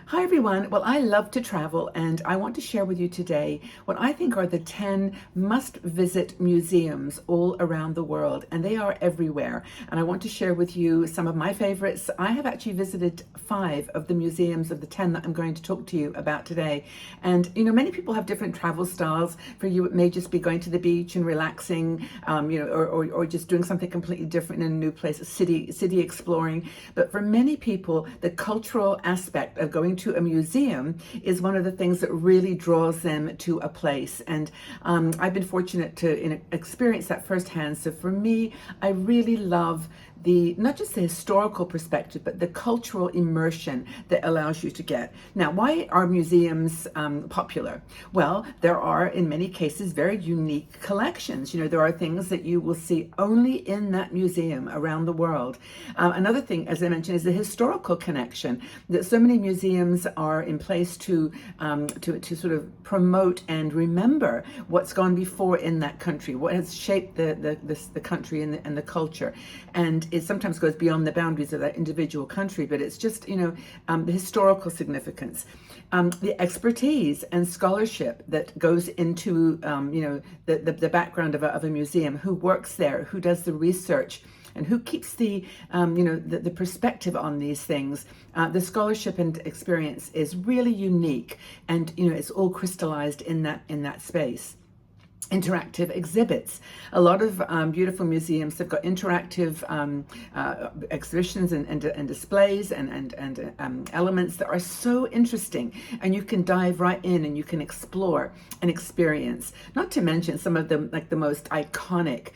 Hi everyone. Well, I love to travel and I want to share with you today what I think are the 10 must-visit museums all around the world, and they are everywhere. And I want to share with you some of my favorites. I have actually visited 5 of the museums of the 10 that I'm going to talk to you about today. And many people have different travel styles. For you, it may just be going to the beach and relaxing, or just doing something completely different in a new place, city exploring. But for many people, the cultural aspect of going to a museum is one of the things that really draws them to a place. And I've been fortunate to experience that firsthand. So for me, I really love not just the historical perspective, but the cultural immersion that allows you to get. Now, why are museums popular? Well, there are, in many cases, very unique collections. There are things that you will see only in that museum around the world. Another thing, as I mentioned, is the historical connection, that so many museums are in place to sort of promote and remember what's gone before in that country, what has shaped the country and the culture. And it sometimes goes beyond the boundaries of that individual country, but it's just, the historical significance, the expertise and scholarship that goes into, the background of a museum, who works there, who does the research, and who keeps the perspective on these things. The scholarship and experience is really unique, and it's all crystallized in that space. Interactive exhibits. A lot of beautiful museums have got interactive exhibitions and displays and elements that are so interesting, and you can dive right in and you can explore and experience. Not to mention some of them, like the most iconic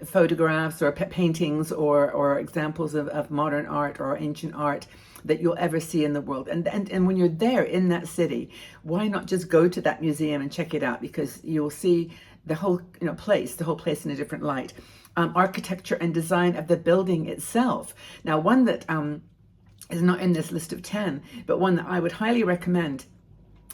photographs or paintings or examples of modern art or ancient art that you'll ever see in the world. And when you're there in that city, why not just go to that museum and check it out? Because you'll see the whole place in a different light. Architecture and design of the building itself. Now, one that is not in this list of 10, but one that I would highly recommend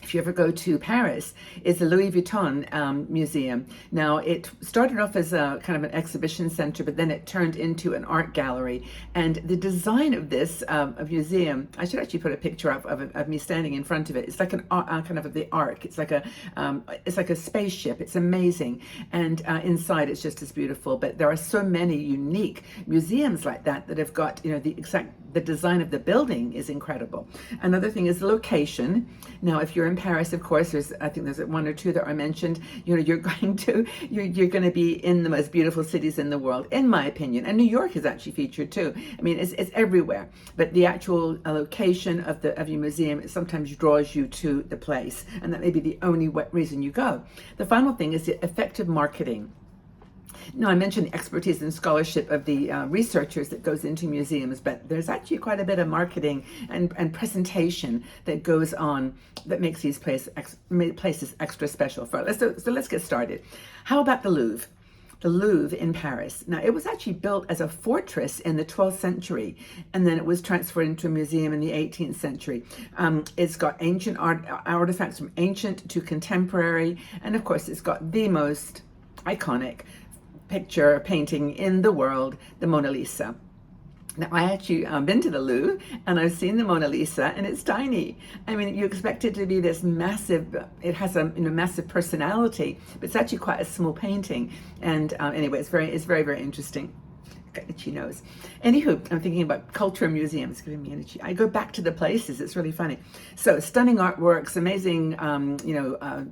if you ever go to Paris, is the Louis Vuitton Museum. Now, it started off as a kind of an exhibition center, but then it turned into an art gallery. And the design of this museum, I should actually put a picture of me standing in front of it. It's like an kind of the arc. It's like a spaceship. It's amazing. And inside, it's just as beautiful. But there are so many unique museums like that have got, the design of the building is incredible. Another thing is the location. Now, if you're in Paris, of course, I think there's 1 or 2 that are mentioned. You're going to be in the most beautiful cities in the world, in my opinion. And New York is actually featured too. I mean, it's everywhere. But the actual location of your museum sometimes draws you to the place, and that may be the only reason you go. The final thing is the effective marketing. Now, I mentioned the expertise and scholarship of the researchers that goes into museums, but there's actually quite a bit of marketing and presentation that goes on that makes these places extra special. So let's get started. How about the Louvre? The Louvre in Paris. Now, it was actually built as a fortress in the 12th century, and then it was transferred into a museum in the 18th century. It's got ancient artifacts from ancient to contemporary, and of course, it's got the most iconic painting in the world, the Mona Lisa. Now, I actually been to the Louvre, and I've seen the Mona Lisa, and it's tiny. I mean, you expect it to be this massive, it has a massive personality, but it's actually quite a small painting. And anyway, it's very, very interesting. Got itchy nose. Anywho, I'm thinking about culture museums giving me an itchy. I go back to the places. It's really funny. So stunning artworks, amazing,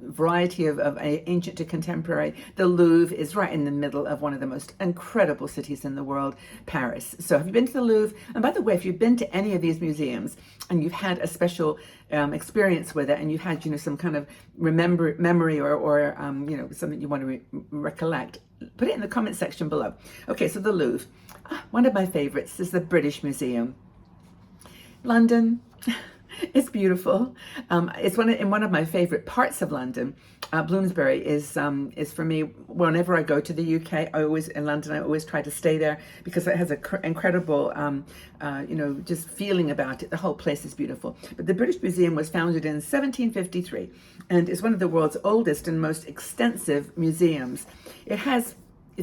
variety of ancient to contemporary. The Louvre is right in the middle of one of the most incredible cities in the world, Paris. So have you been to the Louvre? And by the way, if you've been to any of these museums and you've had a special experience with it, and you've had some kind of memory or something you want to recollect, put it in the comment section below. Okay, so the Louvre. One of my favorites is the British Museum. London. It's beautiful. It's in one of my favorite parts of London. Bloomsbury is for me, whenever I go to the UK, I always try to stay there because it has an incredible, just feeling about it. The whole place is beautiful. But the British Museum was founded in 1753 and is one of the world's oldest and most extensive museums. It has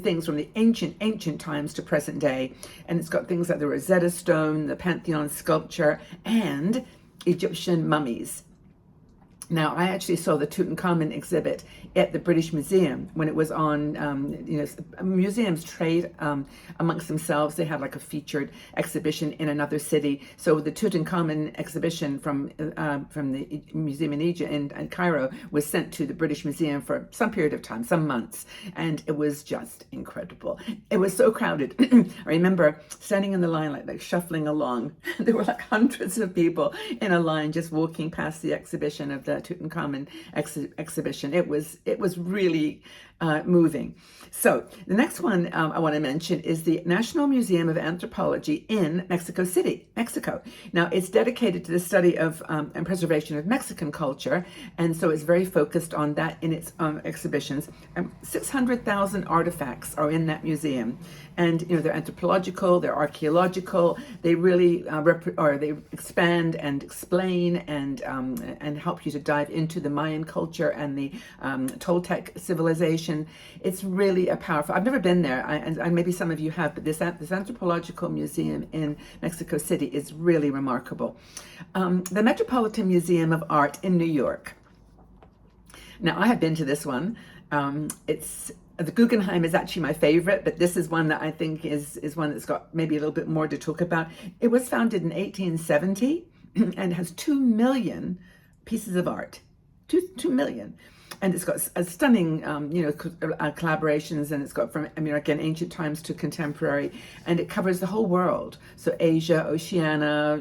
things from the ancient times to present day, and it's got things like the Rosetta Stone, the Pantheon sculpture, and Egyptian mummies. Now, I actually saw the Tutankhamun exhibit at the British Museum when it was on, museums trade amongst themselves. They had like a featured exhibition in another city. So the Tutankhamun exhibition from the museum in Egypt, in Cairo, was sent to the British Museum for some period of time, some months. And it was just incredible. It was so crowded. I remember standing in the line, like shuffling along. There were like hundreds of people in a line just walking past the exhibition of the Tutankhamun exhibition. It was really moving. So the next one I want to mention is the National Museum of Anthropology in Mexico City, Mexico. Now, it's dedicated to the study of and preservation of Mexican culture, and so it's very focused on that in its exhibitions. 600,000 artifacts are in that museum, and they're anthropological, they're archaeological. They really they expand and explain and help you to dive into the Mayan culture and the Toltec civilization. It's really a powerful. I've never been there, and maybe some of you have, but this anthropological museum in Mexico City is really remarkable. The Metropolitan Museum of Art in New York. Now, I have been to this one. It's the Guggenheim is actually my favorite, but this is one that I think is one that's got maybe a little bit more to talk about. It was founded in 1870 and has 2 million pieces of art. 2 million. And it's got a stunning, collaborations, and it's got from, again, ancient times to contemporary, and it covers the whole world. So Asia, Oceania,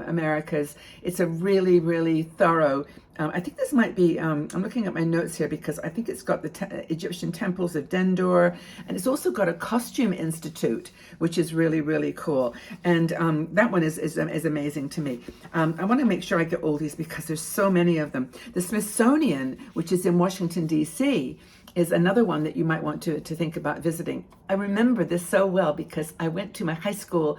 Americas. It's a really, really thorough. I think this might be, I'm looking at my notes here because I think it's got the Egyptian temples of Dendur, and it's also got a costume institute, which is really, really cool. And that one is amazing to me. I want to make sure I get all these because there's so many of them. The Smithsonian, which is in Washington, D.C., is another one that you might want to think about visiting. I remember this so well because I went to my high school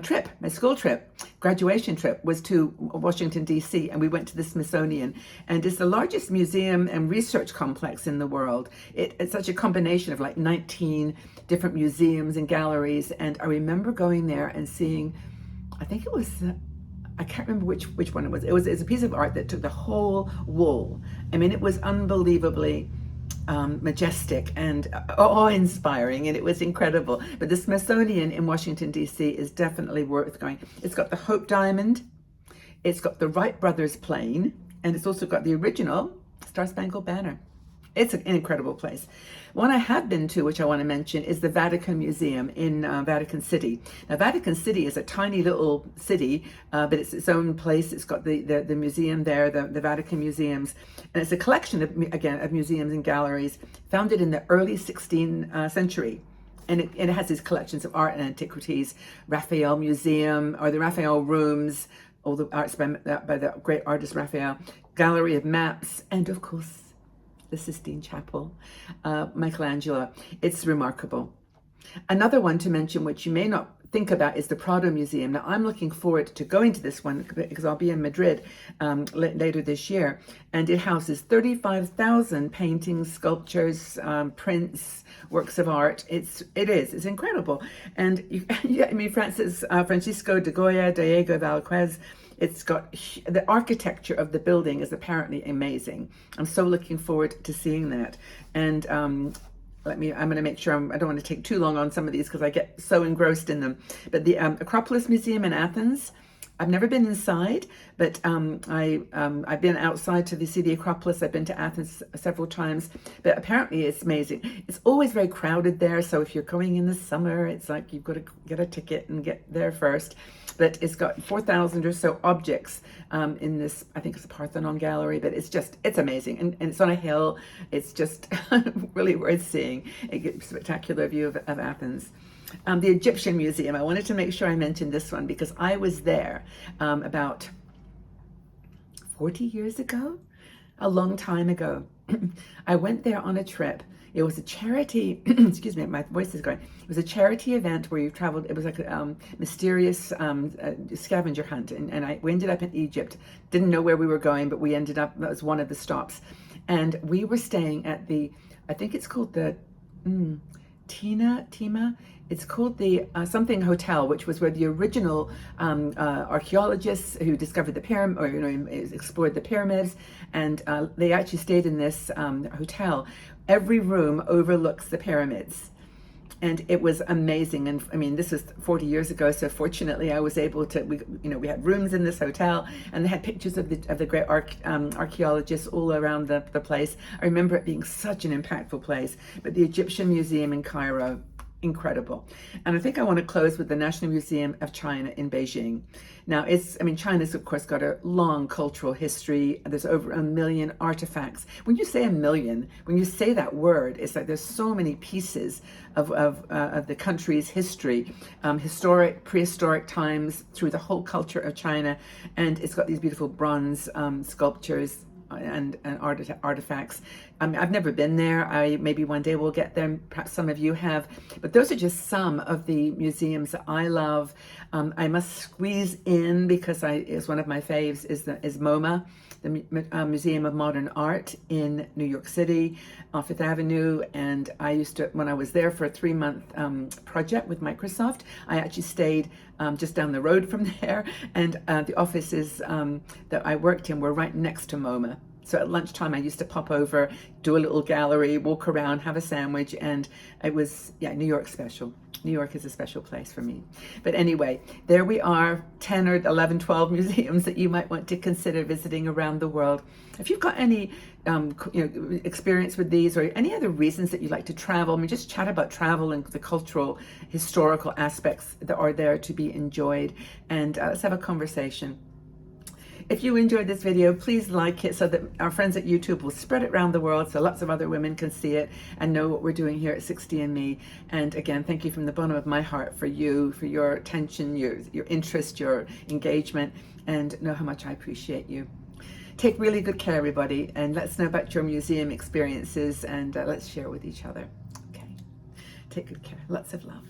trip, my school trip, graduation trip, was to Washington, D.C., and we went to the Smithsonian. And it's the largest museum and research complex in the world. It's such a combination of like 19 different museums and galleries. And I remember going there and seeing, I think it was, I can't remember which one it was. It was a piece of art that took the whole wall. I mean, it was unbelievably majestic and awe-inspiring, and it was incredible. But the Smithsonian in Washington, D.C. is definitely worth going. It's got the Hope Diamond, it's got the Wright Brothers plane, and it's also got the original Star-Spangled Banner. It's an incredible place. One I have been to, which I want to mention, is the Vatican Museum in Vatican City. Now, Vatican City is a tiny little city, but it's its own place. It's got the museum there, the Vatican Museums, and it's a collection of museums and galleries founded in the early 16th century. And it has these collections of art and antiquities, Raphael Museum, or the Raphael Rooms, all the arts by the great artist Raphael, Gallery of Maps, and of course, the Sistine Chapel, Michelangelo. It's remarkable. Another one to mention, which you may not think about, is the Prado Museum. Now, I'm looking forward to going to this one because I'll be in Madrid later this year, and it houses 35,000 paintings, sculptures, prints, works of art. It's incredible. And Francisco de Goya, Diego Velázquez. It's got the architecture of the building is apparently amazing. I'm so looking forward to seeing that. And I'm going to make sure I don't want to take too long on some of these because I get so engrossed in them. But the Acropolis Museum in Athens, I've never been inside, but I've been outside to see the Acropolis. I've been to Athens several times, but apparently it's amazing. It's always very crowded there, so if you're going in the summer, it's like you've got to get a ticket and get there first. But it's got 4,000 or so objects in this, I think it's a Parthenon gallery, but it's amazing. And it's on a hill. It's just really worth seeing. It gives a spectacular view of Athens. The Egyptian Museum, I wanted to make sure I mentioned this one because I was there about 40 years ago, a long time ago. I went there on a trip. It was a charity, excuse me, my voice is going. It was a charity event where you traveled. It was like a mysterious scavenger hunt. And we ended up in Egypt. Didn't know where we were going, but we ended up, that was one of the stops. And we were staying at I think it's called the Tima It's called the something hotel, which was where the original archaeologists who discovered the pyramid, or explored the pyramids, and they actually stayed in this hotel. Every room overlooks the pyramids, and it was amazing. And I mean, this was 40 years ago, so fortunately I was able to, we had rooms in this hotel, and they had pictures of the great archaeologists all around the place. I remember it being such an impactful place. But the Egyptian Museum in Cairo, incredible. And I think I want to close with the National Museum of China in Beijing. Now, China's of course got a long cultural history. There's over 1 million artifacts. When you say 1 million, when you say that word, it's like there's so many pieces of the country's history, historic, prehistoric times, through the whole culture of China. And it's got these beautiful bronze sculptures and artifacts. I've never been there. Maybe one day we'll get there. Perhaps some of you have. But those are just some of the museums that I love. I must squeeze in, because is one of my faves, is MoMA, the Museum of Modern Art in New York City, on Fifth Avenue. And I used to, when I was there for a 3-month project with Microsoft, I actually stayed just down the road from there. And the offices that I worked in were right next to MoMA. So at lunchtime, I used to pop over, do a little gallery, walk around, have a sandwich, and it was, New York special. New York is a special place for me. But anyway, there we are, 10 or 11, 12 museums that you might want to consider visiting around the world. If you've got any experience with these, or any other reasons that you like to travel, just chat about travel and the cultural, historical aspects that are there to be enjoyed, and let's have a conversation. If you enjoyed this video, please like it so that our friends at YouTube will spread it around the world, so lots of other women can see it and know what we're doing here at 60andMe. And again, thank you from the bottom of my heart for you, for your attention, your interest, your engagement, and know how much I appreciate you. Take really good care, everybody, and let's know about your museum experiences, and let's share with each other. Okay. Take good care. Lots of love.